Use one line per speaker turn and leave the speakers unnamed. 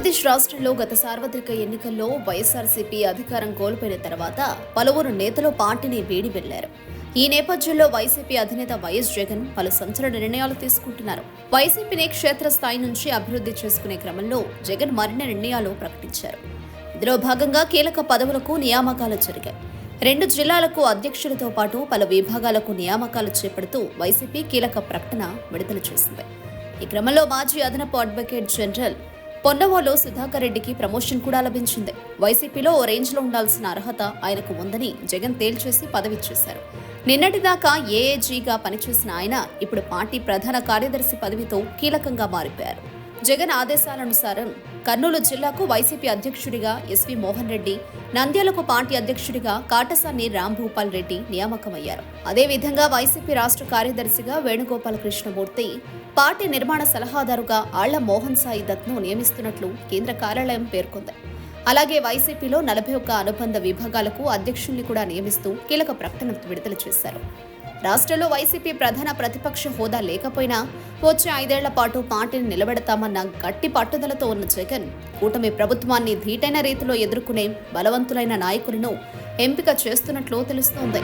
ఆంధ్రప్రదేశ్ రాష్ట్రంలో గత సార్వత్రిక ఎన్నికల్లో వైఎస్ఆర్సీపీ అధికారం కోల్పోయిన తర్వాత పలువురు నేతలు పార్టీని వీడి వెళ్లారు. ఈ నేపథ్యంలో వైసీపీ అధినేత వైఎస్ జగన్ పలు సంచలన నిర్ణయాలు తీసుకుంటున్నారు. వైసీపీని క్షేత్రస్థాయి నుంచి అభివృద్ధి చేసుకునే క్రమంలో జగన్ మరిన్ని నిర్ణయాలు ప్రకటించారు. ఇందులో భాగంగా కీలక పదవులకు నియామకాలు జరిగాయి. 2 జిల్లాలకు అధ్యక్షులతో పాటు పలు విభాగాలకు నియామకాలు చేపడుతూ వైసీపీ కీలక ప్రకటన విడుదల చేసింది. ఈ క్రమంలో మాజీ అదనపు అడ్వకేట్ జనరల్ పొన్నవోలు సుధాకర్ రెడ్డికి ప్రమోషన్ కూడా లభించింది. వైసీపీలో ఓ రేంజ్లో ఉండాల్సిన అర్హత ఆయనకు ఉందని జగన్ తేల్చేసి పదవిచ్చేశారు. నిన్నటిదాకా ఏఏజీగా పనిచేసిన ఆయన ఇప్పుడు పార్టీ ప్రధాన కార్యదర్శి పదవితో కీలకంగా మారిపోయారు. జగన్ ఆదేశాలనుసారం కర్నూలు జిల్లాకు వైసీపీ అధ్యక్షుడిగా ఎస్వి మోహన్ రెడ్డి, నంద్యాలకు పార్టీ అధ్యక్షుడిగా కాటసాని రాంభూపాల్ రెడ్డి నియామకమయ్యారు. అదేవిధంగా వైసీపీ రాష్ట్ర కార్యదర్శిగా వేణుగోపాల కృష్ణమూర్తి, పార్టీ నిర్మాణ సలహాదారుగా ఆళ్ల మోహన్ సాయి దత్ను నియమిస్తున్నట్లు కేంద్ర కార్యాలయం పేర్కొంది. అలాగే వైసీపీలో 41 అనుబంధ విభాగాలకు అధ్యక్షుల్ని కూడా నియమిస్తూ కీలక ప్రకటన విడుదల చేశారు. రాష్ట్రంలో వైసీపీ ప్రధాన ప్రతిపక్ష హోదా లేకపోయినా వచ్చే 5 ఏళ్ల పాటు పార్టీని నిలబెడతామన్న గట్టి పట్టుదలతో ఉన్న జగన్ కూటమి ప్రభుత్వాన్ని ధీటైన రీతిలో ఎదుర్కొనే బలవంతులైన నాయకులను ఎంపిక చేస్తున్నట్లు తెలుస్తోంది.